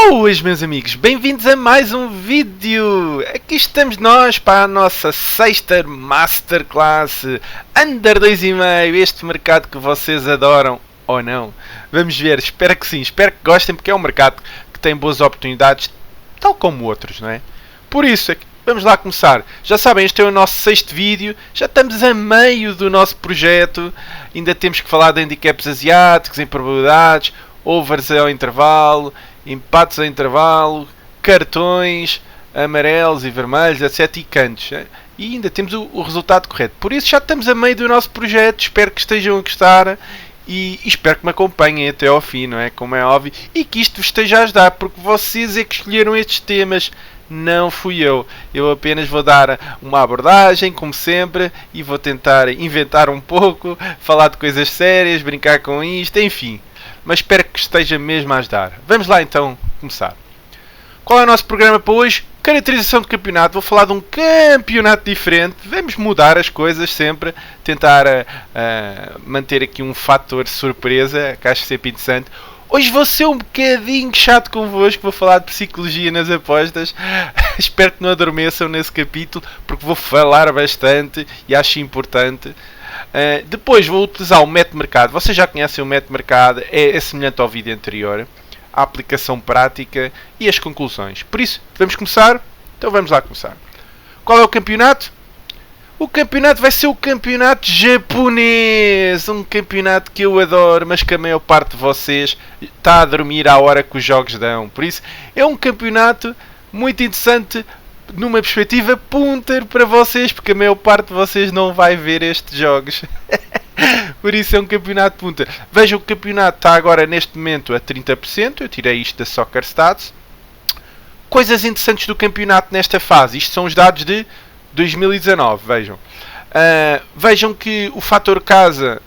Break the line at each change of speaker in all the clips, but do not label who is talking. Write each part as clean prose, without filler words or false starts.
Boas, meus amigos, bem-vindos a mais um vídeo. Aqui estamos nós para a nossa sexta Masterclass Under 2,5, este mercado que vocês adoram ou não. Vamos ver, espero que sim, espero que gostem, porque é um mercado que tem boas oportunidades, tal como outros, não é? Por isso, vamos lá começar. Já sabem, este é o nosso sexto vídeo, já estamos a meio do nosso projeto, ainda temos que falar de handicaps asiáticos, em probabilidades, overs ao intervalo, empates ao intervalo, cartões amarelos e vermelhos, etc. e cantos. E ainda temos o resultado correto. Por isso já estamos a meio do nosso projeto. Espero que estejam a gostar e espero que me acompanhem até ao fim, não é? Como é óbvio. E que isto vos esteja a ajudar, porque vocês é que escolheram estes temas. Não fui eu. Eu apenas vou dar uma abordagem, como sempre, e vou tentar inventar um pouco, falar de coisas sérias, brincar com isto, enfim. Mas espero que esteja mesmo a ajudar. Vamos lá então começar. Qual é o nosso programa para hoje? Caracterização de campeonato. Vou falar de um campeonato diferente. Vamos mudar as coisas sempre. Tentar manter aqui um fator surpresa, que acho sempre interessante. Hoje vou ser um bocadinho chato convosco. Vou falar de psicologia nas apostas. Espero que não adormeçam nesse capítulo, porque vou falar bastante e acho importante. Depois vou utilizar o método mercado. Vocês já conhecem o método mercado, é semelhante ao vídeo anterior. A aplicação prática e as conclusões. Por isso, vamos começar? Então vamos lá começar. Qual é o campeonato? O campeonato vai ser o campeonato japonês. Um campeonato que eu adoro, mas que a maior parte de vocês está a dormir à hora que os jogos dão. Por isso, é um campeonato muito interessante numa perspectiva punter para vocês, porque a maior parte de vocês não vai ver estes jogos. Por isso é um campeonato punter. Vejam, o campeonato está agora neste momento a 30%. Eu tirei isto da Soccer Stats. Coisas interessantes do campeonato nesta fase. Isto são os dados de 2019. Vejam. Vejam que o fator casa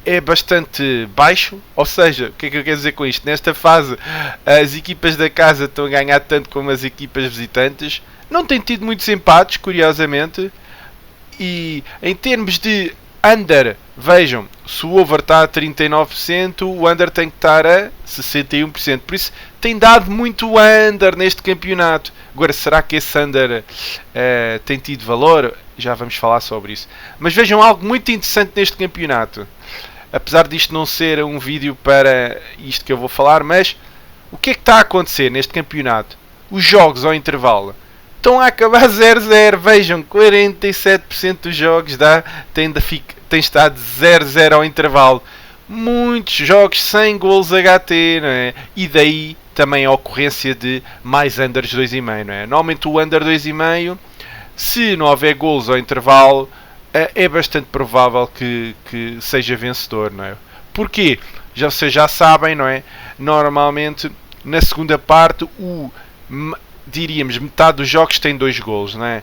é bastante baixo. Ou seja, o que é que eu quero dizer com isto? Nesta fase, as equipas da casa estão a ganhar tanto como as equipas visitantes. Não tem tido muitos empates, curiosamente. E em termos de under, vejam, se o over está a 39%, o under tem que estar a 61%. Por isso, tem dado muito under neste campeonato. Agora, será que esse under tem tido valor? Já vamos falar sobre isso. Mas vejam algo muito interessante neste campeonato. Apesar disto não ser um vídeo para isto que eu vou falar, mas o que é que está a acontecer neste campeonato? Os jogos ao intervalo estão a acabar 0-0. Vejam, 47% dos jogos tem estado 0-0 ao intervalo. Muitos jogos sem golos HT, não é? E daí também a ocorrência de mais unders 2,5, não é? Normalmente o under 2,5, se não houver golos ao intervalo, é bastante provável que seja vencedor, não é? Porquê? Vocês já sabem, não é? Normalmente, na segunda parte, diríamos, metade dos jogos tem 2 golos, não é?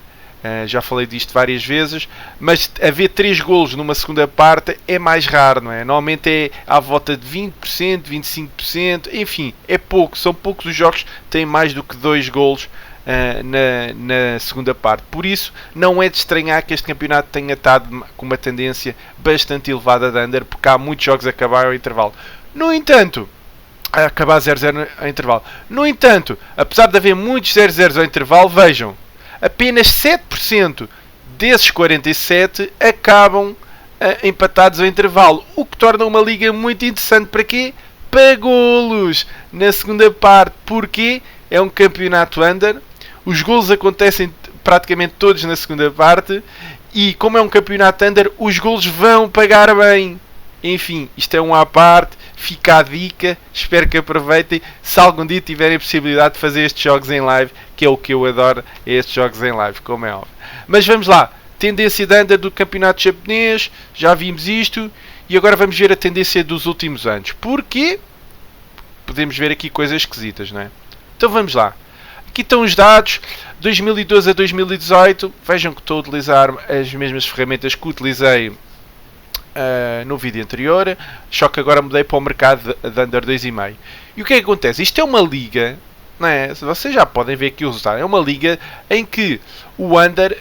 Já falei disto várias vezes, mas haver 3 golos numa segunda parte é mais raro, não é? Normalmente é à volta de 20%, 25%, enfim, é pouco, são poucos os jogos que têm mais do que 2 golos na segunda parte. Por isso, não é de estranhar que este campeonato tenha estado com uma tendência bastante elevada de under, porque há muitos jogos a acabar ao intervalo. No entanto, a acabar 0-0 ao intervalo. No entanto, apesar de haver muitos 0-0 ao intervalo, vejam, apenas 7% desses 47 acabam empatados ao intervalo, o que torna uma liga muito interessante. Para quê? Para golos na segunda parte. Porquê? É um campeonato under, os golos acontecem praticamente todos na segunda parte, e como é um campeonato under, os golos vão pagar bem. Enfim, isto é um à parte, fica a dica, espero que aproveitem. Se algum dia tiverem a possibilidade de fazer estes jogos em live, que é o que eu adoro, é estes jogos em live, como é óbvio. Mas vamos lá, tendência de under do campeonato japonês, já vimos isto, e agora vamos ver a tendência dos últimos anos. Porque podemos ver aqui coisas esquisitas, não é? Então vamos lá. Aqui estão os dados, 2012 a 2018, vejam que estou a utilizar as mesmas ferramentas que utilizei no vídeo anterior, só que agora mudei para o mercado de under 2,5. E o que é que acontece? Isto é uma liga, não é? Vocês já podem ver aqui o resultado. É uma liga em que o under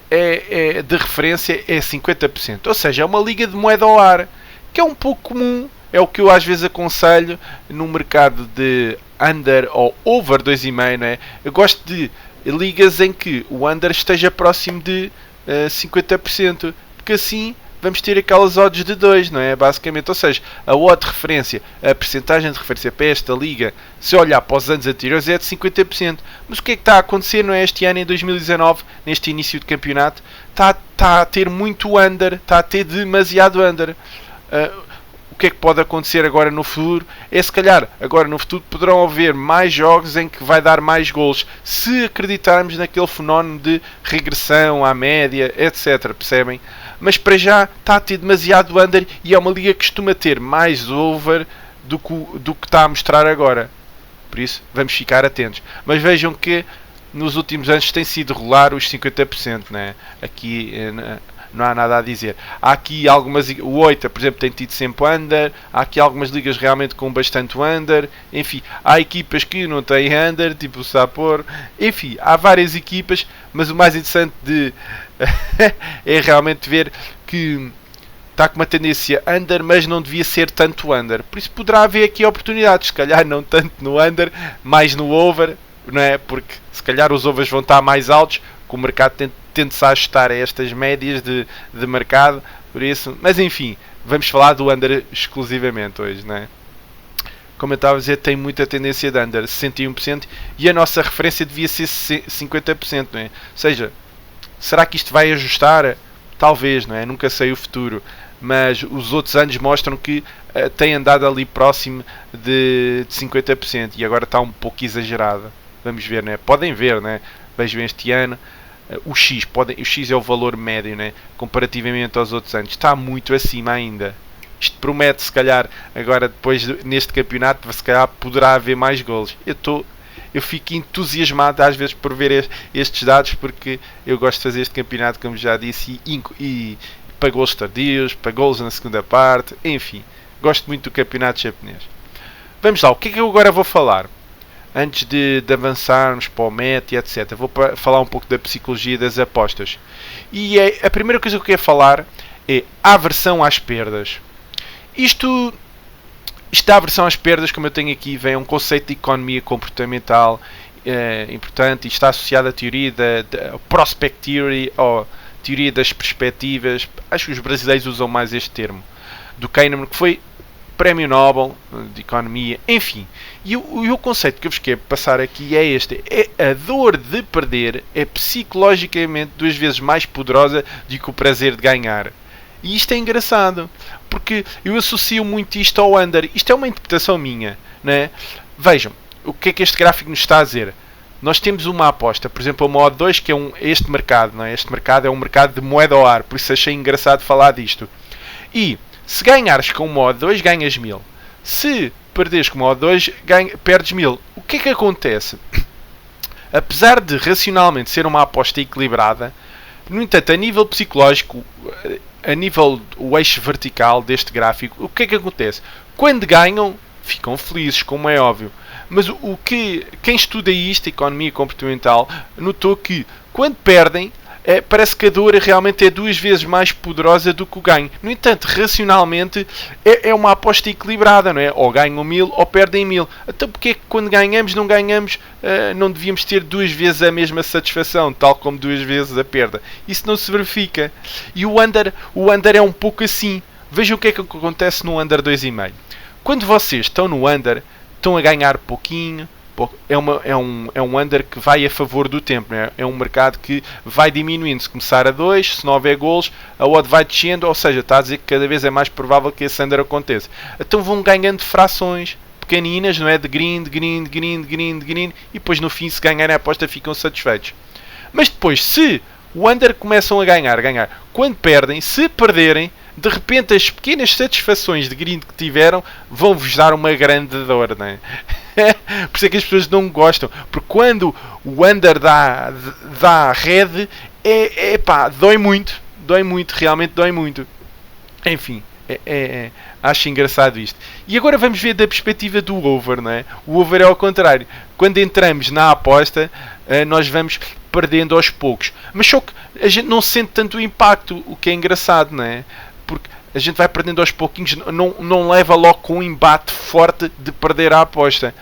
de referência é 50%. Ou seja, é uma liga de moeda ao ar, que é um pouco comum. é o que eu às vezes aconselho no mercado de under ou over 2,5, não é? Eu gosto de ligas em que o under esteja próximo de 50%, porque assim vamos ter aquelas odds de 2, não é? Basicamente, ou seja, a odd de referência, a percentagem de referência para esta liga, se olhar para os anos anteriores, é de 50%. Mas o que é que está a acontecer, não é? Este ano, em 2019, neste início de campeonato, está a ter muito under, está a ter demasiado under. O que é que pode acontecer agora no futuro? É se calhar agora no futuro poderão haver mais jogos em que vai dar mais golos, se acreditarmos naquele fenómeno de regressão à média, etc. Percebem? Mas para já está a ter demasiado under e é uma liga que costuma ter mais over do que está a mostrar agora. Por isso vamos ficar atentos. Mas vejam que nos últimos anos tem sido rolar os 50%, né? Aqui não há nada a dizer. Há aqui algumas, o 8, por exemplo, tem tido sempre under. Há aqui algumas ligas realmente com bastante under. Enfim, há equipas que não têm under, tipo o Sapor. Enfim, há várias equipas, mas o mais interessante é realmente ver que está com uma tendência under, mas não devia ser tanto under. Por isso poderá haver aqui oportunidades, se calhar não tanto no under, mais no over, não é? Porque se calhar os overs vão estar mais altos, que o mercado tende-se a ajustar a estas médias de mercado, por isso, mas enfim, vamos falar do under exclusivamente hoje, não é? Como eu estava a dizer, tem muita tendência de under, 61%, e a nossa referência devia ser 50%, não é? Ou seja, será que isto vai ajustar? Talvez, não é? Nunca sei o futuro, mas os outros anos mostram que tem andado ali próximo de 50%, e agora está um pouco exagerado. Vamos ver, não é? Podem ver, não é? Vejam este ano. O X é o valor médio, né? Comparativamente aos outros anos, está muito acima ainda. Isto promete, se calhar, agora depois neste campeonato, se calhar poderá haver mais golos. Eu fico entusiasmado às vezes por ver estes dados, porque eu gosto de fazer este campeonato, como já disse, e para golos tardios, para golos na segunda parte, enfim, gosto muito do campeonato japonês. Vamos lá, o que é que eu agora vou falar? Antes de avançarmos para o meta e etc. Vou falar um pouco da psicologia das apostas. E a primeira coisa que eu quero falar é a aversão às perdas. Isto da aversão às perdas, como eu tenho aqui, vem um conceito de economia comportamental importante e está associado à teoria da prospect theory, ou teoria das perspectivas. Acho que os brasileiros usam mais este termo. Do Kahneman, que foi Prémio Nobel de Economia, enfim. E o conceito que eu vos quero passar aqui é este. A dor de perder é psicologicamente 2 vezes mais poderosa do que o prazer de ganhar. E isto é engraçado, porque eu associo muito isto ao under. Isto é uma interpretação minha, né? Vejam, o que é que este gráfico nos está a dizer? Nós temos uma aposta, por exemplo, a modo 2, que é este mercado, não é? Este mercado é um mercado de moeda ao ar, por isso achei engraçado falar disto. E se ganhares com o modo 2, ganhas 1000. Se perderes com o modo 2, perdes 1000. O que é que acontece? Apesar de racionalmente ser uma aposta equilibrada, no entanto, a nível psicológico, a nível o eixo vertical deste gráfico, o que é que acontece? Quando ganham, ficam felizes, como é óbvio. Mas quem estuda isto, economia comportamental, notou que quando perdem, parece que a dor realmente é 2 vezes mais poderosa do que o ganho. No entanto, racionalmente, é uma aposta equilibrada, não é? Ou ganham 1000 ou perdem 1000. Então, porque é que quando ganhamos, não devíamos ter 2 vezes a mesma satisfação, tal como 2 vezes a perda? Isso não se verifica. E o under é um pouco assim. Vejam o que é que acontece no under 2,5. Quando vocês estão no under, estão a ganhar pouquinho. É um under que vai a favor do tempo, não é? É um mercado que vai diminuindo. Se começar a 2, se não houver golos, a odd vai descendo, ou seja, está a dizer que cada vez é mais provável que esse under aconteça. Então vão ganhando frações pequeninas, não é? De grind, e depois no fim, se ganharem a aposta, ficam satisfeitos. Mas depois, se o under começam a ganhar, quando perdem, se perderem, de repente as pequenas satisfações de grind que tiveram vão-vos dar uma grande dor, não é? Por isso é que as pessoas não gostam, porque quando o under dá red, dói muito, realmente dói muito. Enfim, acho engraçado isto. E agora vamos ver da perspectiva do over, não é? O over é ao contrário. Quando entramos na aposta, nós vamos perdendo aos poucos. Mas só que a gente não sente tanto o impacto, o que é engraçado, não é? Porque a gente vai perdendo aos pouquinhos, não leva logo com um embate forte de perder a aposta.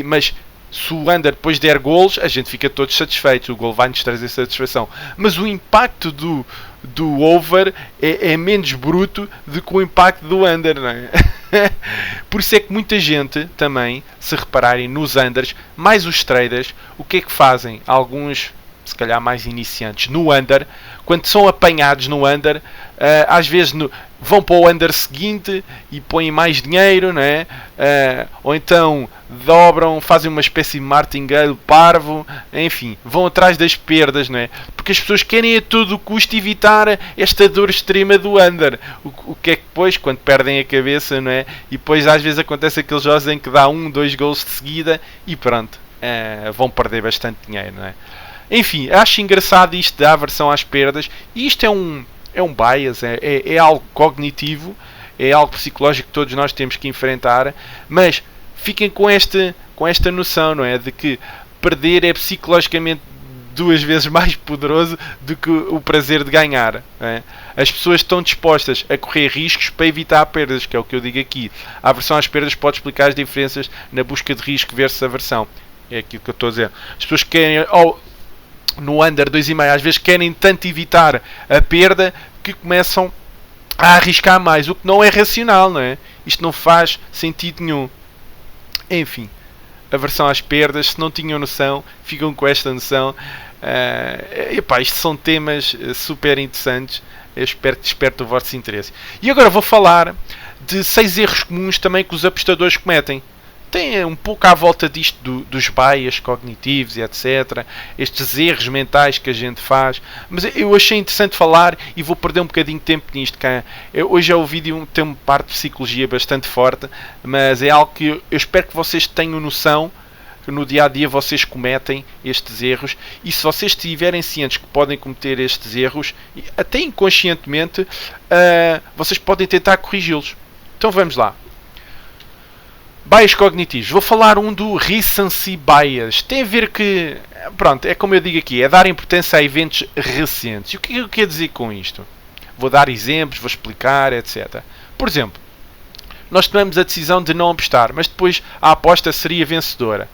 Mas se o under depois der golos, a gente fica todos satisfeitos, o gol vai-nos trazer satisfação. Mas o impacto do over é menos bruto do que o impacto do under, não é? Por isso é que muita gente também, se repararem nos unders, mais os traders, o que é que fazem? Alguns, se calhar mais iniciantes, no under, quando são apanhados no under, às vezes vão para o under seguinte e põem mais dinheiro, não é? Ou então dobram, fazem uma espécie de martingale parvo, enfim, vão atrás das perdas, não é? Porque as pessoas querem a todo custo evitar esta dor extrema do under. O que é que depois, quando perdem a cabeça, não é? E depois às vezes acontece aqueles jogos em que dá 2 gols de seguida e pronto, vão perder bastante dinheiro, não é? Enfim, acho engraçado isto da aversão às perdas. E isto é um bias, é algo cognitivo, é algo psicológico que todos nós temos que enfrentar. Mas fiquem com esta noção, não é? De que perder é psicologicamente 2 vezes mais poderoso do que o prazer de ganhar. Não é? As pessoas estão dispostas a correr riscos para evitar perdas, que é o que eu digo aqui. A aversão às perdas pode explicar as diferenças na busca de risco versus aversão. É aquilo que eu estou a dizer. As pessoas querem... no under 2,5 às vezes querem tanto evitar a perda que começam a arriscar mais, o que não é racional, não é? Isto não faz sentido nenhum. Enfim, aversão às perdas, se não tinham noção, ficam com esta noção. Isto são temas super interessantes. Eu espero que desperte o vosso interesse. E agora vou falar de 6 erros comuns também que os apostadores cometem. Tem um pouco à volta disto dos bias cognitivos e etc. Estes erros mentais que a gente faz. Mas eu achei interessante falar e vou perder um bocadinho de tempo nisto. Hoje é o vídeo, tem uma parte de psicologia bastante forte, mas é algo que eu espero que vocês tenham noção que no dia a dia vocês cometem estes erros. E se vocês estiverem cientes que podem cometer estes erros, até inconscientemente, vocês podem tentar corrigi-los. Então vamos lá. Bias cognitivos. Vou falar do recency bias. Tem a ver que... Pronto, é como eu digo aqui. É dar importância a eventos recentes. E o que eu quero dizer com isto? Vou dar exemplos, vou explicar, etc. Por exemplo, nós tomamos a decisão de não apostar, mas depois a aposta seria vencedora.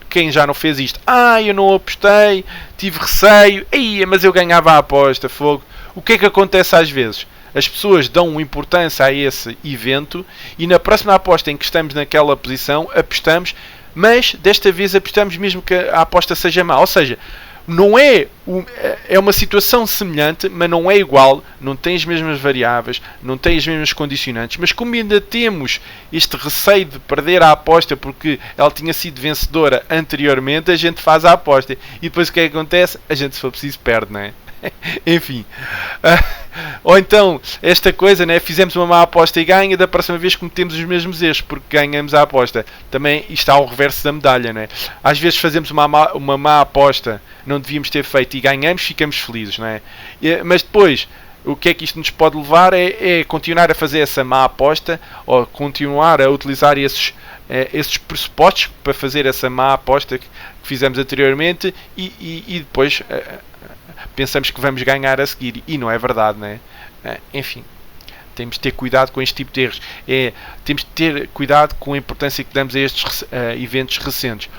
Quem já não fez isto? Eu não apostei, tive receio, mas eu ganhava a aposta, fogo. O que é que acontece às vezes? As pessoas dão importância a esse evento e na próxima aposta em que estamos naquela posição, apostamos, mas desta vez apostamos mesmo que a aposta seja má. Ou seja, não é uma situação semelhante, mas não é igual, não tem as mesmas variáveis, não tem as mesmas condicionantes, mas como ainda temos este receio de perder a aposta porque ela tinha sido vencedora anteriormente, a gente faz a aposta. E depois o que é que acontece? A gente, se for preciso, perde, não é? Enfim, ou então esta coisa, né? Fizemos uma má aposta e ganha, da próxima vez cometemos os mesmos erros porque ganhamos a aposta. Também isto há o reverso da medalha, né? Às vezes fazemos uma má aposta, não devíamos ter feito e ganhamos, ficamos felizes, não é? Mas depois, o que é que isto nos pode levar é continuar a fazer essa má aposta ou continuar a utilizar esses pressupostos para fazer essa má aposta que fizemos anteriormente e depois pensamos que vamos ganhar a seguir e não é verdade, não é? Enfim, temos de ter cuidado com este tipo de erros. Temos de ter cuidado com a importância que damos a estes eventos recentes.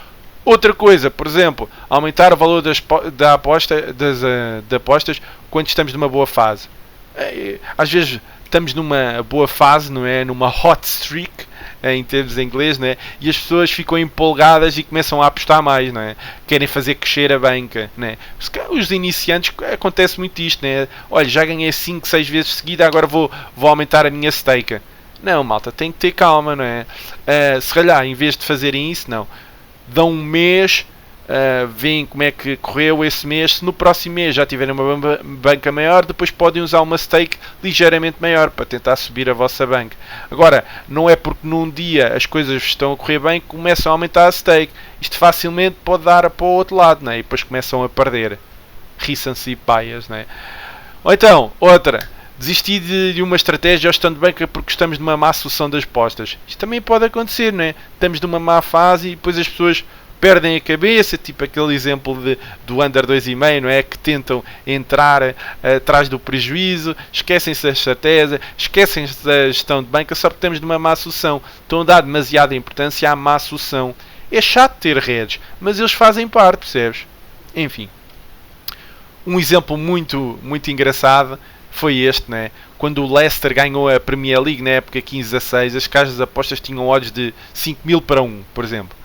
Outra coisa, por exemplo, aumentar o valor das apostas quando estamos numa boa fase. Às vezes estamos numa boa fase, não é? Numa hot streak, em termos em inglês, não é? E as pessoas ficam empolgadas e começam a apostar mais, não é? Querem fazer crescer a banca, não é? Os iniciantes, acontece muito isto, não é? Olha, já ganhei 5, 6 vezes seguida, agora vou aumentar a minha stake. Não, malta, tem que ter calma, não é? Se calhar, em vez de fazerem isso, não. Dão um mês, veem como é que correu esse mês. Se no próximo mês já tiverem uma banca maior, depois podem usar uma stake ligeiramente maior para tentar subir a vossa banca. Agora, não é porque num dia as coisas estão a correr bem que começam a aumentar a stake. Isto facilmente pode dar para o outro lado, não é? E depois começam a perder. Recency bias, não é? Ou então, outra. Desistir de uma estratégia ou gestão de banca porque estamos numa má sucessão das apostas. Isto também pode acontecer, não é? Estamos numa má fase e depois as pessoas perdem a cabeça, tipo aquele exemplo do under 2,5, não é? Que tentam entrar atrás do prejuízo, esquecem-se da estratégia, esquecem-se da gestão de banca, só porque temos de uma má sucessão. Estão a dar demasiada importância à má sucessão. É chato ter redes, mas eles fazem parte, percebes? Enfim. Um exemplo muito, muito engraçado foi este, né? Quando o Leicester ganhou a Premier League na época 15-16, as casas de apostas tinham odds de 5.000 para 1, por exemplo.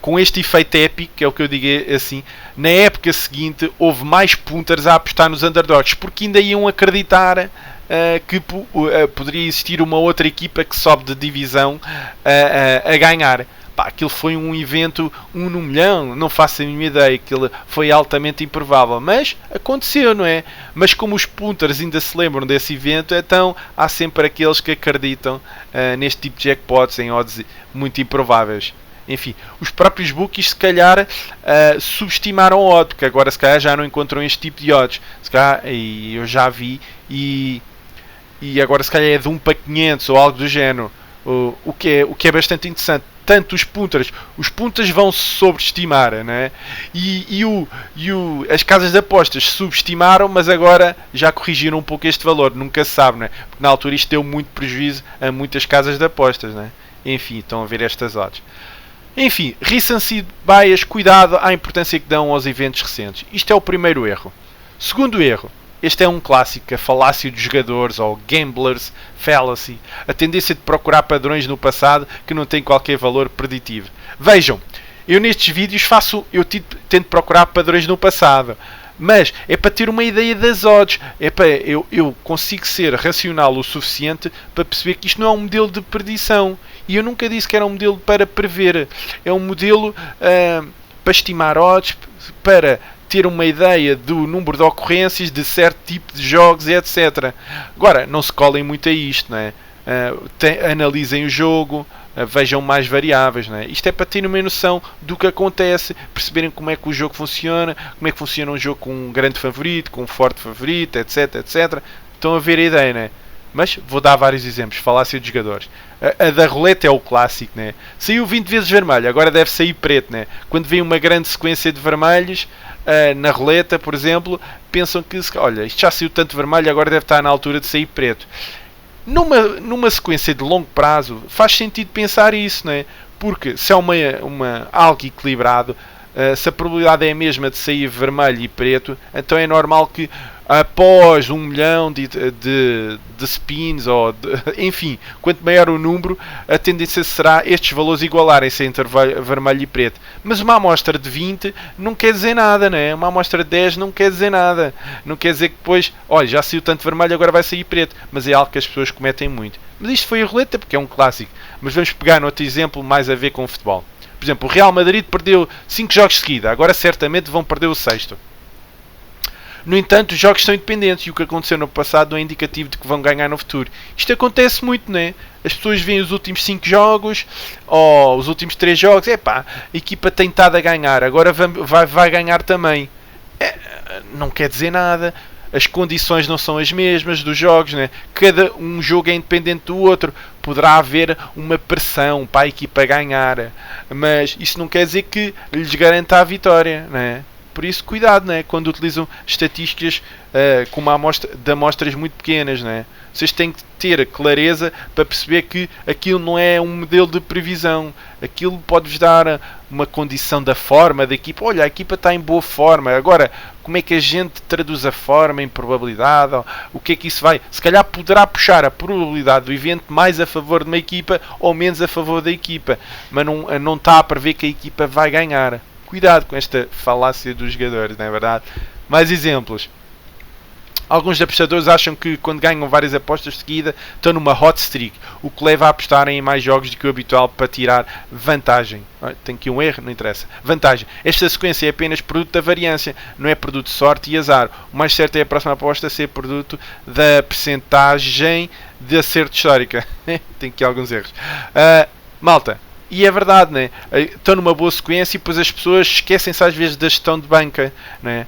Com este efeito épico, que é o que eu digo assim, na época seguinte houve mais punters a apostar nos underdogs, porque ainda iam acreditar que poderia existir uma outra equipa que sobe de divisão a ganhar. Pá, aquilo foi um evento 1 no milhão, não faço a mínima ideia, aquilo foi altamente improvável, mas aconteceu, não é? Mas como os punters ainda se lembram desse evento, então há sempre aqueles que acreditam neste tipo de jackpots em odds muito improváveis. Enfim, os próprios bookies se calhar subestimaram o odd, porque agora se calhar já não encontram este tipo de odds. Se calhar, e eu já vi, e agora se calhar é de 1 para 500 ou algo do género, o que é bastante interessante. Tanto os punters vão sobreestimar, né? As casas de apostas subestimaram, mas agora já corrigiram um pouco este valor, nunca se sabe, né? Porque na altura isto deu muito prejuízo a muitas casas de apostas, né? Enfim, estão a ver estas odds. Enfim, recency bias, cuidado à importância que dão aos eventos recentes. Isto é o primeiro erro. Segundo erro, este é um clássico, a falácia dos jogadores, ou gamblers fallacy, a tendência de procurar padrões no passado que não têm qualquer valor preditivo. Vejam, eu nestes vídeos tento procurar padrões no passado, mas é para ter uma ideia das odds, eu consigo ser racional o suficiente para perceber que isto não é um modelo de predição. E eu nunca disse que era um modelo para prever, é um modelo para estimar odds, para ter uma ideia do número de ocorrências de certo tipo de jogos, etc. Agora, não se colhem muito a isto, não é? Analisem o jogo, vejam mais variáveis, não é? Isto é para terem uma noção do que acontece, perceberem como é que o jogo funciona, como é que funciona um jogo com um grande favorito, com um forte favorito, etc, etc. Estão a ver a ideia, não é? Mas vou dar vários exemplos, falácia de jogadores. A da roleta é o clássico, né? Saiu 20 vezes vermelho, agora deve sair preto, né? Quando vem uma grande sequência de vermelhos na roleta, por exemplo, pensam que, olha, isto já saiu tanto vermelho, agora deve estar na altura de sair preto. Numa sequência de longo prazo, faz sentido pensar isso, né? Porque se é algo equilibrado, se a probabilidade é a mesma de sair vermelho e preto, então é normal que após 1 milhão de spins, enfim, quanto maior o número, a tendência será estes valores igualarem-se entre vermelho e preto. Mas uma amostra de 20 não quer dizer nada, né? Uma amostra de 10 não quer dizer nada. Não quer dizer que depois, olha, já saiu tanto vermelho, agora vai sair preto. Mas é algo que as pessoas cometem muito. Mas isto foi a roleta, porque é um clássico. Mas vamos pegar no outro exemplo mais a ver com o futebol. Por exemplo, o Real Madrid perdeu 5 jogos de seguida, agora certamente vão perder o sexto. No entanto, os jogos são independentes e o que aconteceu no passado não é indicativo de que vão ganhar no futuro. Isto acontece muito, né? As pessoas veem os últimos 5 jogos ou os últimos 3 jogos, a equipa tem estado a ganhar, agora vai ganhar também. Não quer dizer nada. As condições não são as mesmas dos jogos, né? Cada um jogo é independente do outro. Poderá haver uma pressão para a equipa ganhar, mas isso não quer dizer que lhes garanta a vitória, né? Por isso, cuidado, né? Quando utilizam estatísticas de amostras muito pequenas, né? Vocês têm que ter clareza para perceber que aquilo não é um modelo de previsão. Aquilo pode-vos dar uma condição da forma da equipa. Olha, a equipa está em boa forma. Agora, como é que a gente traduz a forma em probabilidade? O que é que isso vai? Se calhar poderá puxar a probabilidade do evento mais a favor de uma equipa ou menos a favor da equipa. Mas não está a prever que a equipa vai ganhar. Cuidado com esta falácia dos jogadores, não é verdade? Mais exemplos. Alguns apostadores acham que quando ganham várias apostas de seguida estão numa hot streak, o que leva a apostarem em mais jogos do que o habitual para tirar vantagem. Tem aqui um erro, não interessa. Vantagem. Esta sequência é apenas produto da variância, não é produto de sorte e azar. O mais certo é a próxima aposta ser produto da percentagem de acerto histórica. Tem aqui alguns erros. Malta. E é verdade, né? Estão numa boa sequência e depois as pessoas esquecem-se às vezes da gestão de banca, né?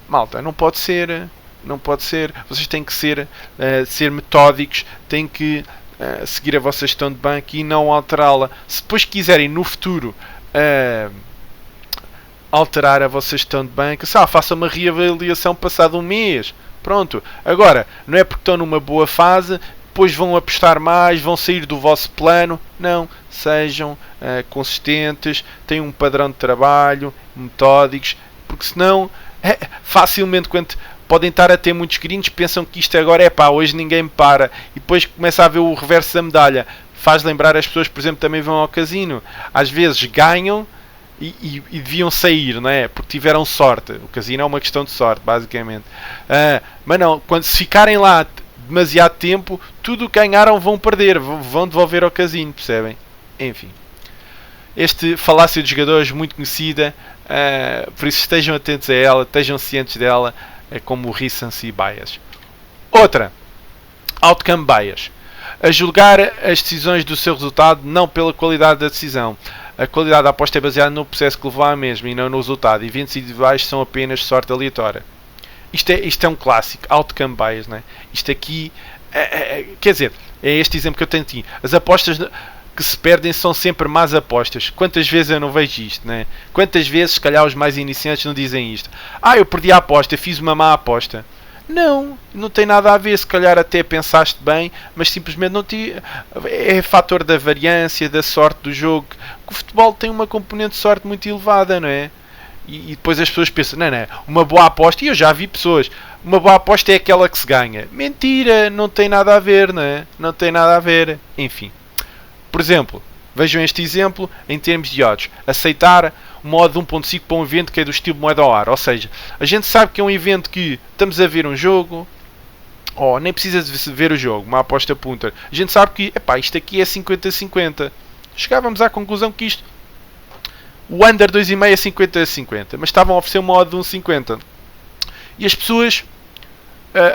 Malta, não pode ser. Não pode ser. Vocês têm que ser metódicos, têm que seguir a vossa gestão de banca e não alterá-la. Se depois quiserem no futuro alterar a vossa gestão de banca. Faça uma reavaliação passado um mês. Pronto. Agora, não é porque estão numa boa fase, depois vão apostar mais, vão sair do vosso plano. Não. Sejam consistentes, tenham um padrão de trabalho, metódicos, porque senão, facilmente, quando podem estar a ter muitos gringos, pensam que isto agora é pá, hoje ninguém me para. E depois começa a ver o reverso da medalha. Faz lembrar as pessoas, por exemplo, também vão ao casino. Às vezes ganham e deviam sair, não é? Porque tiveram sorte. O casino é uma questão de sorte, basicamente. Mas não, quando se ficarem lá demasiado tempo, tudo o que ganharam vão perder, vão devolver ao casino, percebem? Enfim. Este falácia de jogadores muito conhecida, por isso estejam atentos a ela, estejam cientes dela, é como o recency bias. Outra, outcome bias. A julgar as decisões do seu resultado não pela qualidade da decisão. A qualidade da aposta é baseada no processo que levou à mesma e não no resultado. Eventos individuais são apenas sorte aleatória. Isto é um clássico, outcome bias, não é? Isto aqui, quer dizer, é este exemplo que eu tenho aqui. As apostas que se perdem são sempre más apostas. Quantas vezes eu não vejo isto, né? Quantas vezes, se calhar, os mais iniciantes não dizem isto? Eu perdi a aposta, fiz uma má aposta. Não tem nada a ver, se calhar até pensaste bem, mas simplesmente não te... É fator da variância, da sorte do jogo. O futebol tem uma componente de sorte muito elevada, não é? E depois as pessoas pensam, não, uma boa aposta, e eu já vi pessoas, uma boa aposta é aquela que se ganha. Mentira, não tem nada a ver, não é? Não tem nada a ver. Enfim. Por exemplo, vejam este exemplo em termos de odds. Aceitar o modo 1.5 para um evento que é do estilo moeda ao ar. Ou seja, a gente sabe que é um evento que estamos a ver um jogo, ou nem precisa de ver o jogo, uma aposta punter. A gente sabe que, isto aqui é 50-50. Chegávamos à conclusão que isto, o under 2,5 é 50-50, mas estavam a oferecer um modo de 1.50. E as pessoas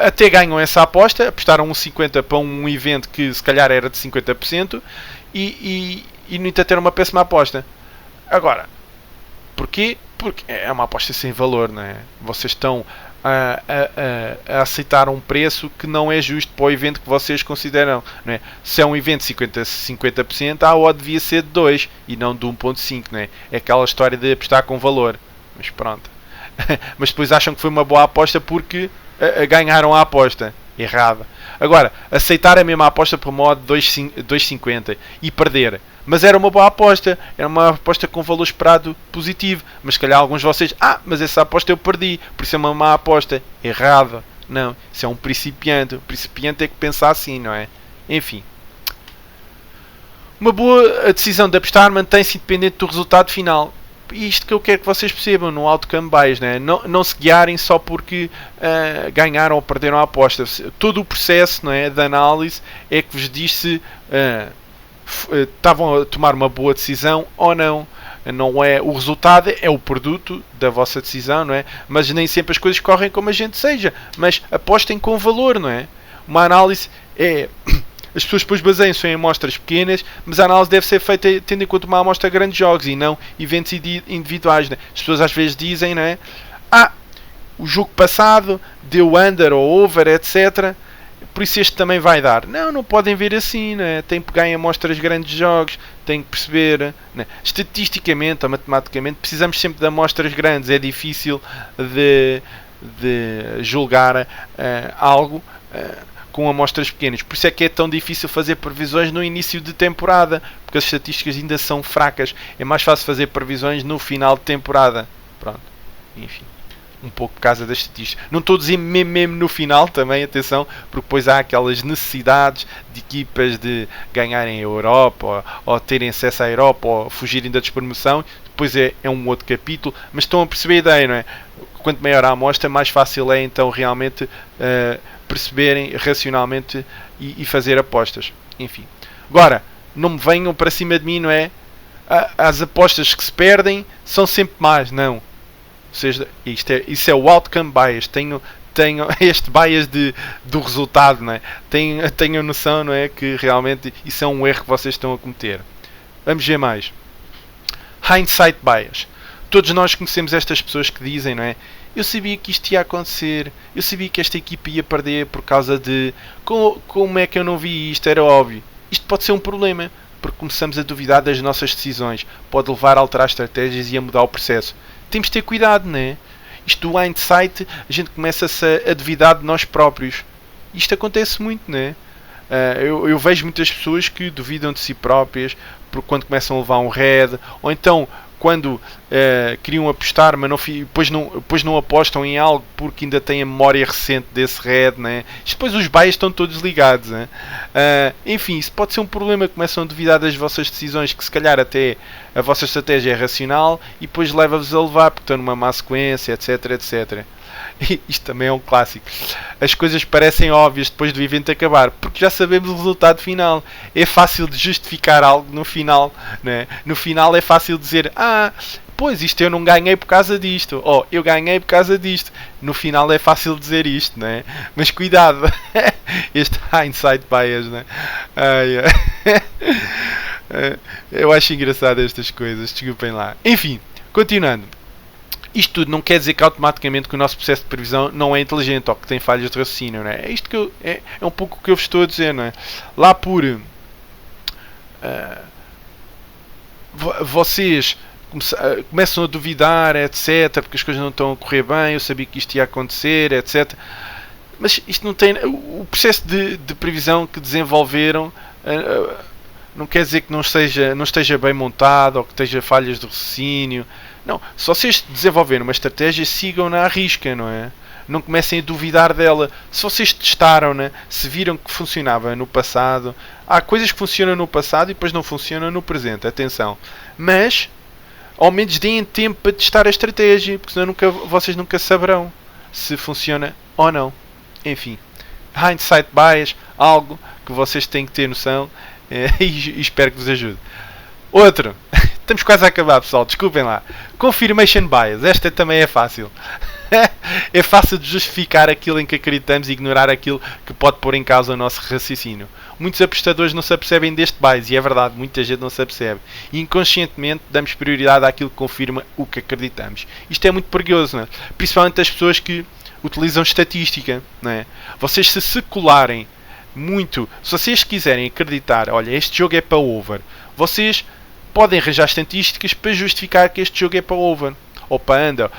até ganham essa aposta, apostaram 1.50 para um evento que se calhar era de 50%, e no entanto era uma péssima aposta. Agora, porquê? Porque é uma aposta sem valor, não é? Vocês estão a aceitar um preço que não é justo para o evento que vocês consideram, não é? Se é um evento de 50%, a odd devia ser de 2 e não de 1.5, não é? É aquela história de apostar com valor. Mas pronto. Mas depois acham que foi uma boa aposta porque ganharam a aposta. Errada. Agora, aceitar a mesma aposta por modo 2,50 e perder. Mas era uma boa aposta. Era uma aposta com valor esperado positivo. Mas se calhar alguns de vocês, mas essa aposta eu perdi. Por isso é uma má aposta. Errada. Não. Isso é um principiante. O principiante é que pensa assim, não é? Enfim. Uma boa decisão de apostar mantém-se independente do resultado final. Isto que eu quero que vocês percebam no outcome bias, né? Não se guiarem só porque ganharam ou perderam a aposta. Todo o processo, não é, de análise é que vos diz se estavam a tomar uma boa decisão ou não. Não é o resultado, é o produto da vossa decisão, não é? Mas nem sempre as coisas correm como a gente deseja. Mas apostem com valor, não é? Uma análise é... As pessoas depois baseiam-se em amostras pequenas, mas a análise deve ser feita tendo em conta uma amostra de grandes jogos e não eventos individuais. Né? As pessoas às vezes dizem, não é? O jogo passado deu under ou over, etc. Por isso este também vai dar. Não podem ver assim, né? Tem que pegar em amostras de grandes jogos, tem que perceber. Né? Estatisticamente ou matematicamente precisamos sempre de amostras grandes. É difícil de julgar algo com amostras pequenas. Por isso é que é tão difícil fazer previsões no início de temporada, porque as estatísticas ainda são fracas. É mais fácil fazer previsões no final de temporada. Pronto. Enfim. Um pouco por causa das estatísticas. Não estou a dizer mesmo no final também, atenção, porque depois há aquelas necessidades de equipas de ganharem a Europa, ou terem acesso à Europa, ou fugirem da despromoção. Depois é um outro capítulo, mas estão a perceber a ideia, não é? Quanto maior a amostra, mais fácil é então realmente perceberem racionalmente e fazer apostas. Enfim. Agora, não me venham para cima de mim, não é? As apostas que se perdem são sempre más, não. Ou seja, isso é o outcome bias. Tenho este bias do resultado, não é? Tenho a noção, não é? Que realmente isso é um erro que vocês estão a cometer. Vamos ver mais. Hindsight bias. Todos nós conhecemos estas pessoas que dizem, não é? Eu sabia que isto ia acontecer. Eu sabia que esta equipe ia perder por causa de... Como é que eu não vi isto? Era óbvio. Isto pode ser um problema, porque começamos a duvidar das nossas decisões. Pode levar a alterar estratégias e a mudar o processo. temos de ter cuidado, não é? Isto do hindsight, a gente começa-se a duvidar de nós próprios. Isto acontece muito, não é? Eu vejo muitas pessoas que duvidam de si próprias quando começam a levar um red, ou então quando queriam apostar, mas depois não apostam em algo porque ainda têm a memória recente desse red, né? Depois os bias estão todos ligados, né? Enfim, isso pode ser um problema. Começam a duvidar das vossas decisões, que se calhar até a vossa estratégia é racional e depois leva-vos a levar porque estão numa má sequência, etc, etc. Isto também é um clássico. As coisas parecem óbvias depois do evento acabar, porque já sabemos o resultado final. É fácil de justificar algo no final, né? No final é fácil dizer: pois isto eu não ganhei por causa disto, ou eu ganhei por causa disto. No final é fácil dizer isto, né? Mas cuidado, este hindsight bias, né? Eu acho engraçado estas coisas, desculpem lá. Enfim, continuando. Isto tudo não quer dizer que automaticamente que o nosso processo de previsão não é inteligente ou que tem falhas de raciocínio, não é? É isto que é um pouco o que eu vos estou a dizer, não é? Lá por vocês começam a duvidar, etc, porque as coisas não estão a correr bem, eu sabia que isto ia acontecer, etc. Mas isto não tem... O processo de previsão que desenvolveram não quer dizer que não esteja bem montado ou que esteja falhas de raciocínio. Não, se vocês desenvolverem uma estratégia, sigam-na à risca, não é? Não comecem a duvidar dela. Se vocês testaram, né? Se viram que funcionava no passado, há coisas que funcionam no passado e depois não funcionam no presente, atenção. Mas, ao menos deem tempo para testar a estratégia, porque senão vocês nunca saberão se funciona ou não. Enfim, hindsight bias, algo que vocês têm que ter noção e espero que vos ajude. Outro, estamos quase a acabar, pessoal, desculpem lá. Confirmation bias, esta também é fácil. É fácil de justificar aquilo em que acreditamos e ignorar aquilo que pode pôr em causa o nosso raciocínio. Muitos apostadores não se apercebem deste bias, e é verdade, muita gente não se apercebe. E inconscientemente damos prioridade àquilo que confirma o que acreditamos. Isto é muito perigoso, não é? Principalmente as pessoas que utilizam estatística, não é? Vocês se colarem muito, se vocês quiserem acreditar, olha, este jogo é para over, vocês podem arranjar estatísticas para justificar que este jogo é para over ou para under.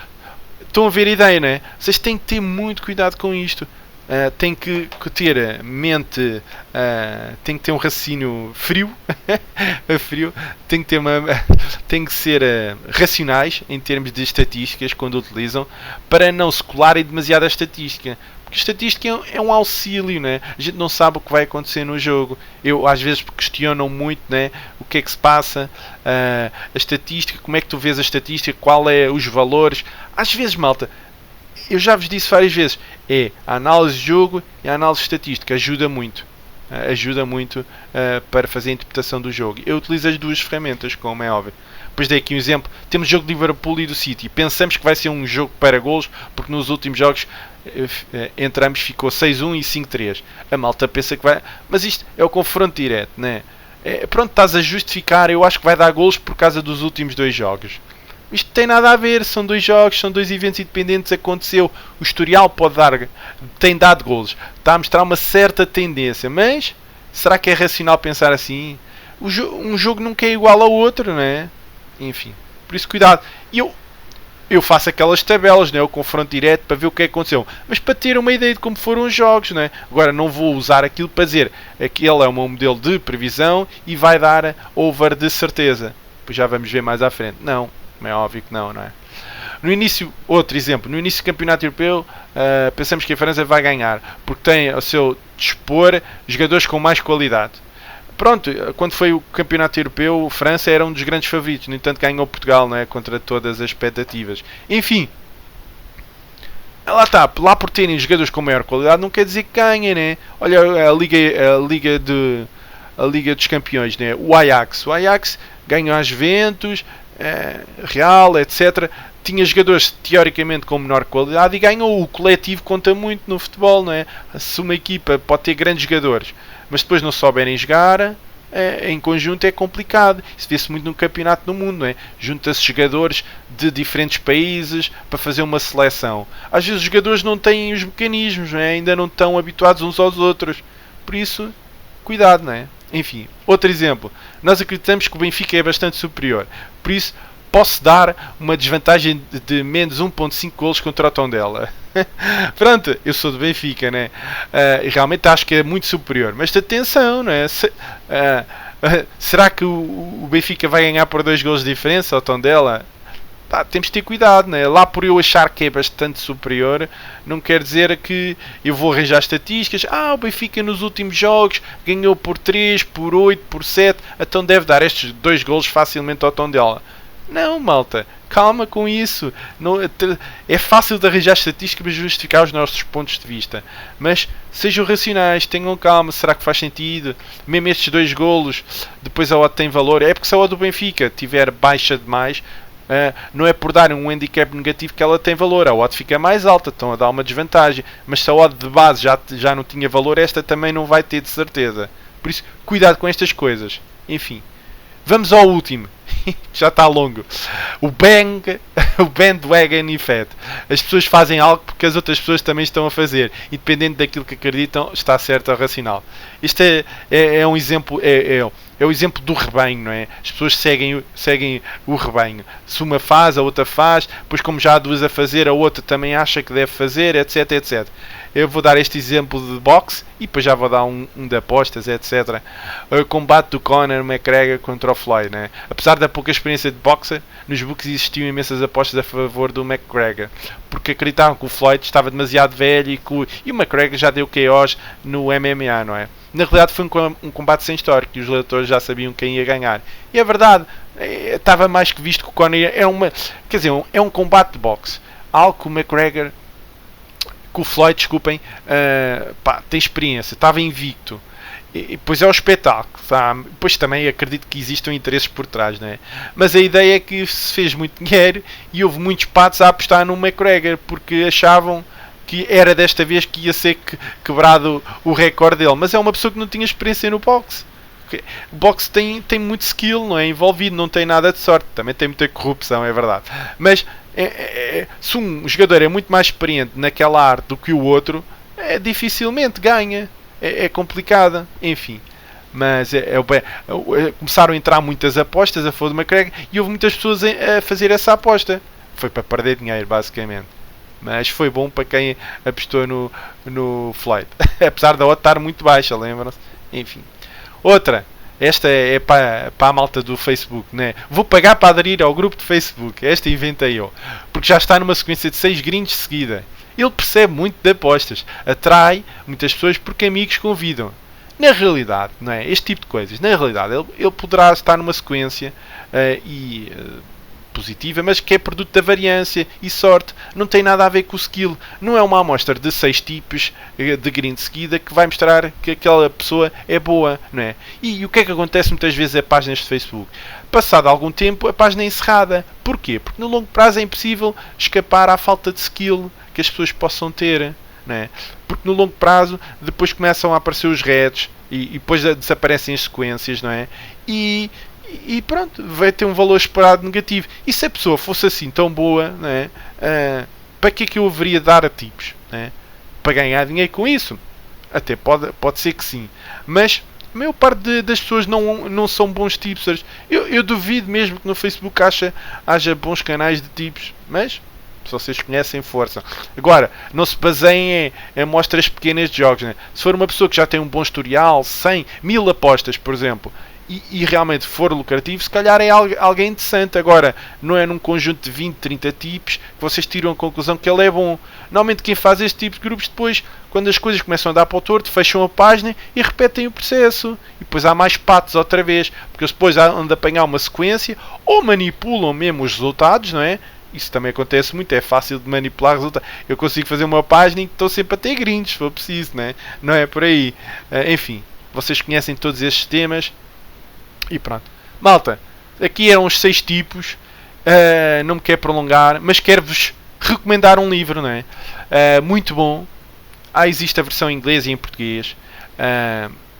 Estão a ver a ideia, não é? Vocês têm que ter muito cuidado com isto. Têm que ter mente, têm que ter um raciocínio frio, frio. Têm que ser racionais em termos de estatísticas quando utilizam, para não se colarem demasiado a estatística. Porque a estatística é um auxílio, né? A gente não sabe o que vai acontecer no jogo. Eu às vezes questionam muito, né? O que é que se passa, a estatística, como é que tu vês a estatística, qual é os valores. Às vezes, malta, eu já vos disse várias vezes, a análise de jogo e a análise estatística ajuda muito. Ajuda muito para fazer a interpretação do jogo. Eu utilizo as duas ferramentas, como é óbvio. Depois dei aqui um exemplo. Temos o jogo de Liverpool e do City. Pensamos que vai ser um jogo para golos, porque nos últimos jogos entre ambos ficou 6-1 e 5-3. A malta pensa que vai... Mas isto é o confronto direto, né? Pronto, estás a justificar. Eu acho que vai dar golos por causa dos últimos dois jogos. Isto tem nada a ver, são dois jogos, são dois eventos independentes, aconteceu. O historial tem dado golos. Está a mostrar uma certa tendência, mas será que é racional pensar assim? Um jogo nunca é igual ao outro, não é? Enfim, por isso cuidado. Eu faço aquelas tabelas, né? O confronto direto para ver o que aconteceu, mas para ter uma ideia de como foram os jogos, né? Agora não vou usar aquilo para dizer aquele é o meu modelo de previsão e vai dar over de certeza. Pois já vamos ver mais à frente. Não, é óbvio que não, não é? No início, outro exemplo, no início do campeonato europeu, pensamos que a França vai ganhar, porque tem ao seu dispor jogadores com mais qualidade. Pronto, quando foi o campeonato europeu, a França era um dos grandes favoritos, no entanto ganhou Portugal, não é? Contra todas as expectativas. Enfim, lá está, lá por terem jogadores com maior qualidade não quer dizer que ganhem, né? Olha a Liga dos Campeões, né? O Ajax ganhou a Juventus, Real, etc. Tinha jogadores teoricamente com menor qualidade e ganhou. O coletivo conta muito no futebol, não é? Se uma equipa pode ter grandes jogadores, mas depois não souberem jogar, em conjunto é complicado. Isso vê-se muito no campeonato do mundo, não é? Junta-se jogadores de diferentes países para fazer uma seleção. Às vezes os jogadores não têm os mecanismos, não é? Ainda não estão habituados uns aos outros. Por isso, cuidado, não é? Enfim, outro exemplo. Nós acreditamos que o Benfica é bastante superior. Por isso, posso dar uma desvantagem de menos 1.5 golos contra o Tondela. Pronto, eu sou do Benfica, né? Realmente acho que é muito superior. Mas atenção, não é? Será que o Benfica vai ganhar por 2 golos de diferença ao Tondela? Pá, temos de ter cuidado, né? Lá por eu achar que é bastante superior, não quer dizer que eu vou arranjar estatísticas. O Benfica nos últimos jogos ganhou por 3, por 8, por 7, então deve dar estes 2 golos facilmente ao Tondela. Não, malta, calma com isso. Não, é fácil de arranjar estatísticas para justificar os nossos pontos de vista. Mas sejam racionais, tenham calma. Será que faz sentido? Mesmo estes 2 golos, depois a odd tem valor. É porque se a odd do Benfica estiver baixa demais, não é por dar um handicap negativo que ela tem valor. A odd fica mais alta, estão a dar uma desvantagem. Mas se a odd de base já não tinha valor, esta também não vai ter de certeza. Por isso, cuidado com estas coisas. Enfim, vamos ao último. Já está longo. O bandwagon effect. As pessoas fazem algo porque as outras pessoas também estão a fazer. Independente daquilo que acreditam, está certo ou racional. Isto é um exemplo. É o exemplo do rebanho, não é? As pessoas seguem o rebanho. Se uma faz, a outra faz. Depois, como já há duas a fazer, a outra também acha que deve fazer, etc, etc. Eu vou dar este exemplo de boxe e depois já vou dar um de apostas, etc. O combate do Conor McGregor contra o Floyd, né? Apesar da pouca experiência de boxe, nos books existiam imensas apostas a favor do McGregor, porque acreditavam que o Floyd estava demasiado velho e o McGregor já deu KOs no MMA, não é? Na realidade foi um combate sem história, que os leitores já sabiam quem ia ganhar. E é verdade, estava mais que visto que o Conor é um combate de boxe. Algo que o McGregor, que o Floyd, desculpem, tem experiência, estava invicto. E depois é o espetáculo, tá? Depois também acredito que existam interesses por trás, né? Mas a ideia é que se fez muito dinheiro e houve muitos patos a apostar no McGregor porque achavam que era desta vez que ia ser quebrado o recorde dele. Mas é uma pessoa que não tinha experiência no boxe. O boxe tem muito skill, não é envolvido, não tem nada de sorte. Também tem muita corrupção, é verdade. Mas se um jogador é muito mais experiente naquela arte do que o outro, dificilmente ganha. É complicada, enfim. Mas começaram a entrar muitas apostas a favor do McGregor e houve muitas pessoas a fazer essa aposta. Foi para perder dinheiro, basicamente. Mas foi bom para quem apostou no Floyd. Apesar da outra estar muito baixa, lembram-se? Enfim. Outra. Esta é para a malta do Facebook, né? Vou pagar para aderir ao grupo de Facebook. Esta inventei eu. Porque já está numa sequência de 6 grindes de seguida. Ele percebe muito de apostas. Atrai muitas pessoas porque amigos convidam. Na realidade, não é? Este tipo de coisas. Na realidade, ele poderá estar numa sequência positiva, mas que é produto da variância e sorte. Não tem nada a ver com o skill. Não é uma amostra de 6 tipos de grind de seguida que vai mostrar que aquela pessoa é boa, não é? E o que é que acontece muitas vezes a páginas de Facebook? Passado algum tempo, a página é encerrada. Porquê? Porque no longo prazo é impossível escapar à falta de skill que as pessoas possam ter, não é? Porque no longo prazo depois começam a aparecer os reds e depois desaparecem as sequências, não é? E pronto, vai ter um valor esperado negativo. E se a pessoa fosse assim tão boa, não é? Para que é que eu haveria de dar a tipos? Não é? Para ganhar dinheiro com isso? Até pode ser que sim. Mas a maior parte das pessoas não são bons tipsters. Eu duvido mesmo que no Facebook haja bons canais de tipos. Mas se vocês conhecem, força. Agora, não se baseiem em amostras pequenas de jogos. Né? Se for uma pessoa que já tem um bom historial, 100, 1000 apostas, por exemplo, e realmente for lucrativo, se calhar é alguém interessante. Agora, não é num conjunto de 20, 30 tipos que vocês tiram a conclusão que ele é bom. Normalmente quem faz este tipo de grupos depois, quando as coisas começam a dar para o torto, fecham a página e repetem o processo. E depois há mais patos outra vez, porque eles depois hão de apanhar uma sequência ou manipulam mesmo os resultados, não é? Isso também acontece muito, é fácil de manipular resultados. Eu consigo fazer uma página em que estou sempre a ter grindes, se for preciso, não é? Não é por aí. Enfim, vocês conhecem todos estes temas. E pronto. Malta, aqui eram os 6 tipos. Não me quero prolongar, mas quero-vos recomendar um livro, não é? Muito bom. Existe a versão em inglês e em português.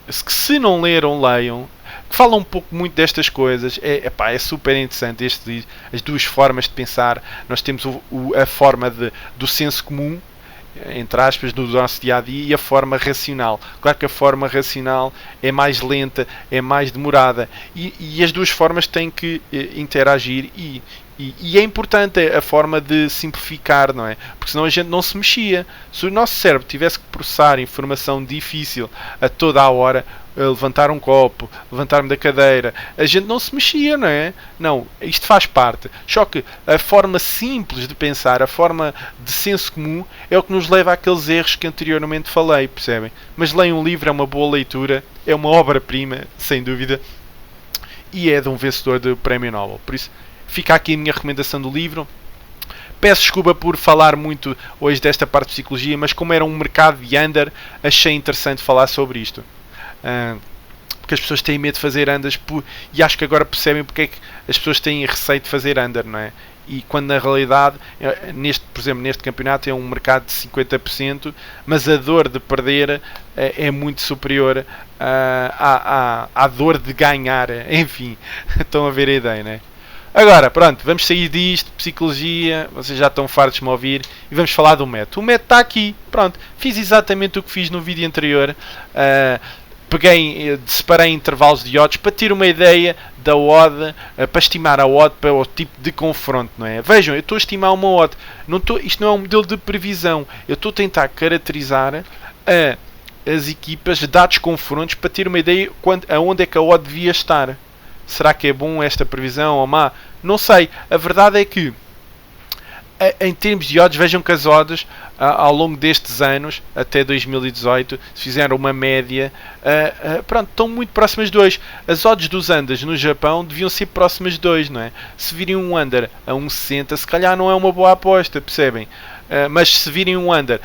Se não leram, leiam. Fala um pouco muito destas coisas. É super interessante este livro. As duas formas de pensar. Nós temos a forma do senso comum, entre aspas, do nosso dia a dia, e a forma racional. Claro que a forma racional é mais lenta, é mais demorada, e as duas formas têm que interagir, e E é importante a forma de simplificar, não é? Porque senão a gente não se mexia. Se o nosso cérebro tivesse que processar informação difícil a toda a hora, levantar um copo, levantar-me da cadeira, a gente não se mexia, não é? Não, isto faz parte. Só que a forma simples de pensar, a forma de senso comum, é o que nos leva àqueles erros que anteriormente falei, percebem? Mas leiam um livro, é uma boa leitura, é uma obra-prima, sem dúvida, e é de um vencedor do Prémio Nobel. Por isso, fica aqui a minha recomendação do livro. Peço desculpa por falar muito hoje desta parte de psicologia, mas como era um mercado de under, achei interessante falar sobre isto. Porque as pessoas têm medo de fazer unders e acho que agora percebem porque é que as pessoas têm receio de fazer under, não é? E quando na realidade, por exemplo, neste campeonato é um mercado de 50%, mas a dor de perder é muito superior à dor de ganhar. Enfim, estão a ver a ideia, não é? Agora, pronto, vamos sair disto, psicologia, vocês já estão fartos de me ouvir, e vamos falar do método. O método está aqui, pronto, fiz exatamente o que fiz no vídeo anterior, separei intervalos de odds para ter uma ideia da odd, para estimar a odd para o tipo de confronto, não é? Vejam, eu estou a estimar uma odd, isto não é um modelo de previsão, eu estou a tentar caracterizar as equipas, dados confrontos, para ter uma ideia aonde é que a odd devia estar. Será que é bom esta previsão ou má? Não sei. A verdade é que, em termos de odds, vejam que as odds, ao longo destes anos, até 2018, se fizeram uma média, estão muito próximas de 2. As odds dos unders no Japão deviam ser próximas de 2, não é? Se virem um under a 1,60, se calhar não é uma boa aposta, percebem? Mas se virem um under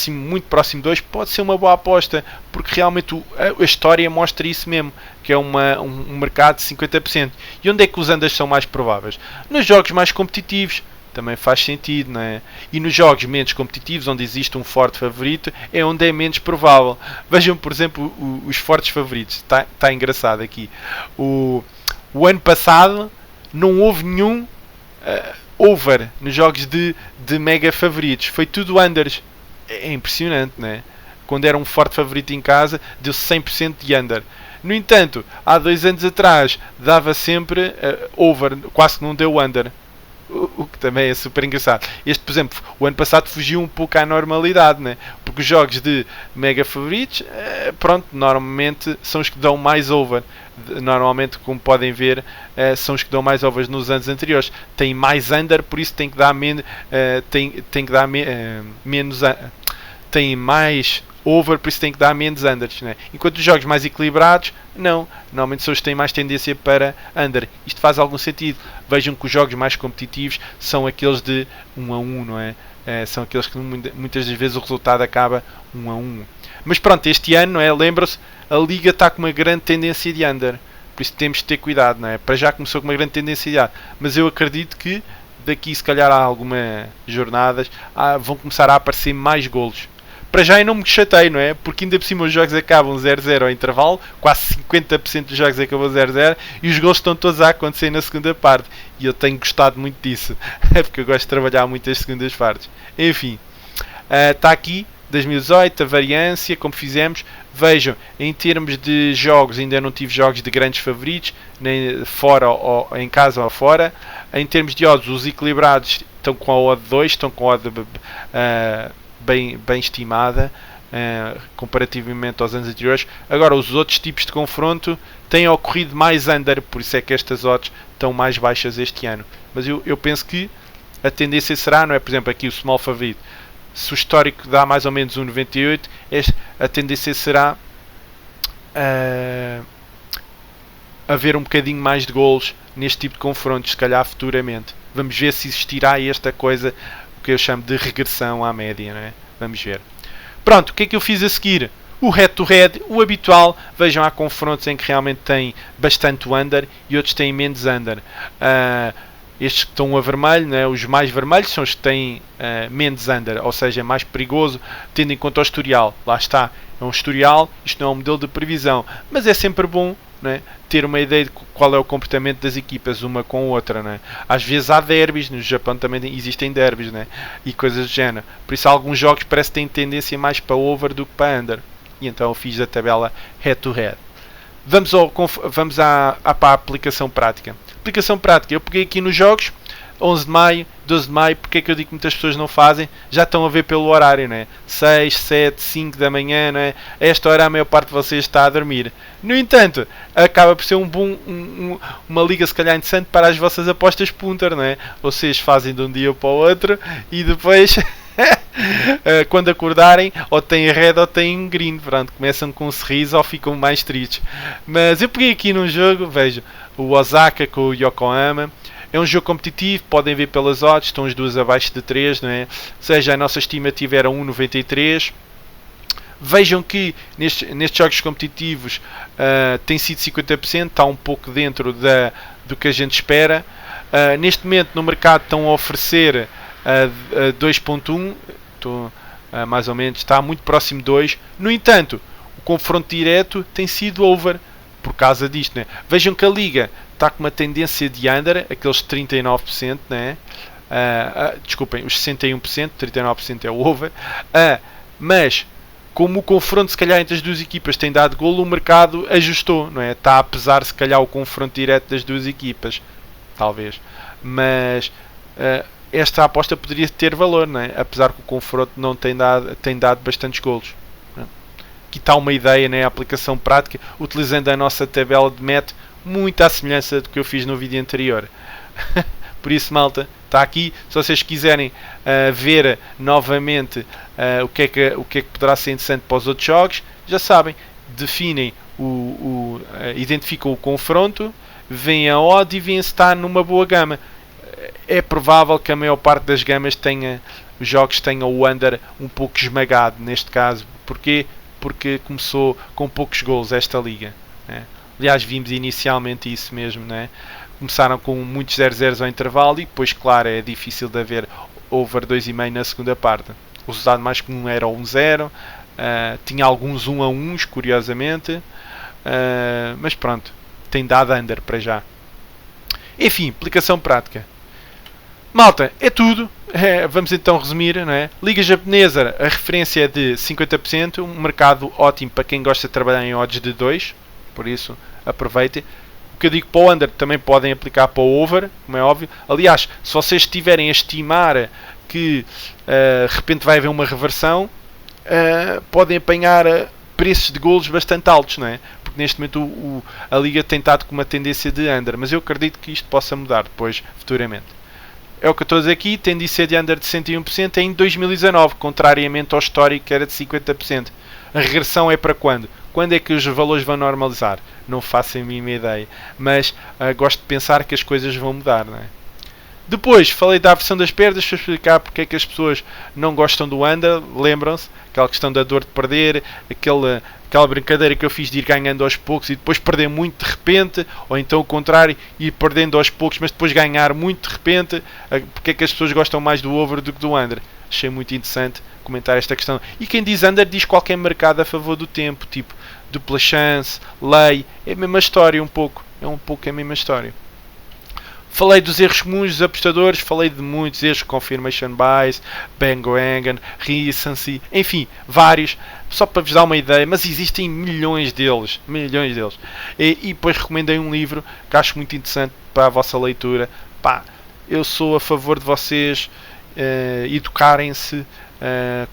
muito próximo de 2, pode ser uma boa aposta, porque realmente a história mostra isso mesmo, que é um mercado de 50%. E onde é que os unders são mais prováveis? Nos jogos mais competitivos, também faz sentido, não é? E nos jogos menos competitivos, onde existe um forte favorito, é onde é menos provável. Vejam, por exemplo, os fortes favoritos. Está engraçado aqui. O ano passado não houve nenhum over nos jogos de mega favoritos. Foi tudo unders. É impressionante, não é? Quando era um forte favorito em casa, deu 100% de under. No entanto, há 2 anos atrás, dava sempre over, quase que não deu under. O que também é super engraçado. Este, por exemplo, o ano passado fugiu um pouco à normalidade, né? Porque os jogos de mega favoritos, normalmente são os que dão mais over. Normalmente, como podem ver, são os que dão mais overs nos anos anteriores. Tem mais under, por isso tem que dar menos. Tem mais over, por isso tem que dar menos unders, né? Enquanto os jogos mais equilibrados, não. Normalmente são os que têm mais tendência para under. Isto faz algum sentido. Vejam que os jogos mais competitivos são aqueles de 1 a 1, não é? São aqueles que muitas das vezes o resultado acaba 1 a 1. Mas pronto, este ano, não é? Lembram-se, a Liga está com uma grande tendência de under. Por isso temos de ter cuidado, não é? Para já começou com uma grande tendência de under. Mas eu acredito que daqui, se calhar, a algumas jornadas, vão começar a aparecer mais golos. Para já eu não me chatei, não é? Porque ainda por cima os jogos acabam 0-0 ao intervalo, quase 50% dos jogos acabam 0-0 e os gols estão todos a acontecer na segunda parte. E eu tenho gostado muito disso, porque eu gosto de trabalhar muito as segundas partes. Enfim, está aqui 2018, a variância, como fizemos. Vejam, em termos de jogos, ainda não tive jogos de grandes favoritos, nem fora ou em casa ou fora. Em termos de odds, os equilibrados estão com a odd 2, estão com a odd bem estimada, comparativamente aos anos anteriores. Agora, os outros tipos de confronto têm ocorrido mais under, por isso é que estas odds estão mais baixas este ano. Mas eu penso que a tendência será, não é? Por exemplo, aqui o small favorito, se o histórico dá mais ou menos 1,98, a tendência será haver um bocadinho mais de golos neste tipo de confrontos, se calhar futuramente. Vamos ver se existirá esta coisa, o que eu chamo de regressão à média, não é? Vamos ver. Pronto, o que é que eu fiz a seguir? O head-to-head, o habitual. Vejam, há confrontos em que realmente tem bastante under e outros têm menos under. Estes que estão a vermelho, né, os mais vermelhos, são os que têm menos under, ou seja, é mais perigoso, tendo em conta o historial. Lá está, é um historial, isto não é um modelo de previsão, mas é sempre bom, né, ter uma ideia de qual é o comportamento das equipas, uma com a outra. Né? Às vezes há derbys, no Japão também existem derbys, né, e coisas do género. Por isso alguns jogos parece que têm tendência mais para over do que para under. E então eu fiz a tabela head-to-head. Vamos para a aplicação prática. Aplicação prática, eu peguei aqui nos jogos, 11 de maio, 12 de maio, porque é que eu digo que muitas pessoas não fazem? Já estão a ver pelo horário, não é? 6, 7, 5 da manhã, não é? A esta hora a maior parte de vocês está a dormir. No entanto, acaba por ser uma liga se calhar interessante para as vossas apostas punter, não é? Vocês fazem de um dia para o outro e depois... quando acordarem, ou têm red ou têm green, pronto, começam com um sorriso ou ficam mais tristes. Mas eu peguei aqui num jogo, vejo, o Osaka com o Yokohama. É um jogo competitivo, podem ver pelas odds, estão as duas abaixo de 3, não é? Ou seja, a nossa estimativa era 1,93. Vejam que nestes jogos competitivos tem sido 50%, está um pouco dentro do que a gente espera. Neste momento no mercado estão a oferecer 2.1, mais ou menos, está muito próximo de 2. No entanto, o confronto direto tem sido over por causa disto, né? Vejam que a liga está com uma tendência de under, aqueles 39%, né? Desculpem, os 61%, 39% é o over, mas como o confronto se calhar entre as duas equipas tem dado golo, o mercado ajustou, não é? Está a pesar se calhar o confronto direto das duas equipas, talvez, mas esta aposta poderia ter valor, não é? Apesar que o confronto não tem dado bastantes golos. Aqui está uma ideia, né? A aplicação prática, utilizando a nossa tabela de MET, muito à semelhança do que eu fiz no vídeo anterior. Por isso, malta, está aqui. Se vocês quiserem ver novamente o que é que poderá ser interessante para os outros jogos, já sabem, definem identificam o confronto, veem a odd e veem se está numa boa gama. É provável que a maior parte das gamas os jogos tenham o under um pouco esmagado, neste caso. Porquê? Porque começou com poucos gols esta liga, né? Aliás, vimos inicialmente isso mesmo, né? Começaram com muitos 0-0 ao intervalo e depois, claro, é difícil de haver over 2,5 na segunda parte. O resultado mais comum era o 1-0, tinha alguns 1-1, curiosamente, mas pronto, tem dado under para já. Enfim, aplicação prática. Malta, é tudo. Vamos então resumir, não é? Liga japonesa, a referência é de 50%, um mercado ótimo para quem gosta de trabalhar em odds de 2, por isso aproveitem. O que eu digo para o under também podem aplicar para o over, como é óbvio. Aliás, se vocês estiverem a estimar que de repente vai haver uma reversão, podem apanhar preços de golos bastante altos, não é? Porque neste momento a liga tem estado com uma tendência de under, mas eu acredito que isto possa mudar depois, futuramente. É o que eu estou a dizer aqui, tendência de under de 101% em 2019, contrariamente ao histórico que era de 50%. A regressão é para quando? Quando é que os valores vão normalizar? Não faço a mínima ideia, mas gosto de pensar que as coisas vão mudar, não é? Depois, falei da aversão das perdas para explicar porque é que as pessoas não gostam do under. Lembram-se? Aquela questão da dor de perder, aquela brincadeira que eu fiz de ir ganhando aos poucos e depois perder muito de repente, ou então o contrário, ir perdendo aos poucos mas depois ganhar muito de repente. Porque é que as pessoas gostam mais do over do que do under? Achei muito interessante comentar esta questão. E quem diz under diz qualquer mercado a favor do tempo, tipo dupla chance, lei, é a mesma história um pouco. É um pouco a mesma história. Falei dos erros comuns dos apostadores, falei de muitos erros, confirmation bias, bandwagon, recency, enfim, vários, só para vos dar uma ideia, mas existem milhões deles. E depois recomendei um livro que acho muito interessante para a vossa leitura. Pá, eu sou a favor de vocês educarem-se,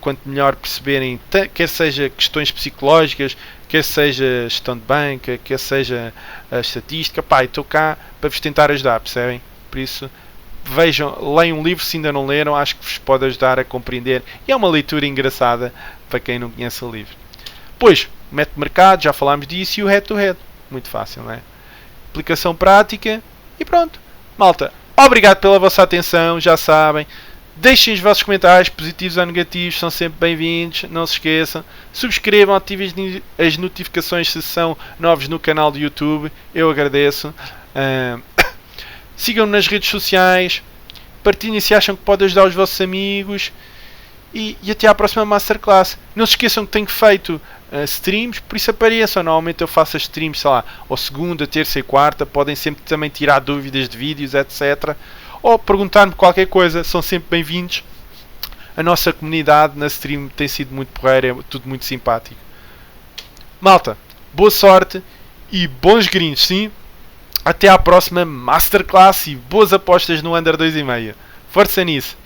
quanto melhor perceberem, quer seja questões psicológicas, quer seja gestão de banca, quer seja a estatística, pá, estou cá para vos tentar ajudar, percebem? Por isso, leiam um livro se ainda não leram, acho que vos pode ajudar a compreender, e é uma leitura engraçada para quem não conhece o livro. Pois, método de mercado, já falámos disso, e o head-to-head, muito fácil, não é? Aplicação prática, e pronto. Malta, obrigado pela vossa atenção, já sabem. Deixem os vossos comentários, positivos ou negativos, são sempre bem-vindos, não se esqueçam. Subscrevam, ativem as notificações se são novos no canal do YouTube, eu agradeço. Sigam-me nas redes sociais, partilhem se acham que pode ajudar os vossos amigos e até à próxima Masterclass. Não se esqueçam que tenho feito streams, por isso apareçam. Normalmente eu faço as streams, sei lá, ou segunda, terça e quarta, podem sempre também tirar dúvidas de vídeos, etc. Ou perguntar-me qualquer coisa, são sempre bem-vindos. A nossa comunidade na stream tem sido muito porreira, é tudo muito simpático. Malta, boa sorte e bons greens, sim? Até à próxima Masterclass e boas apostas no Under 2,5. Força nisso!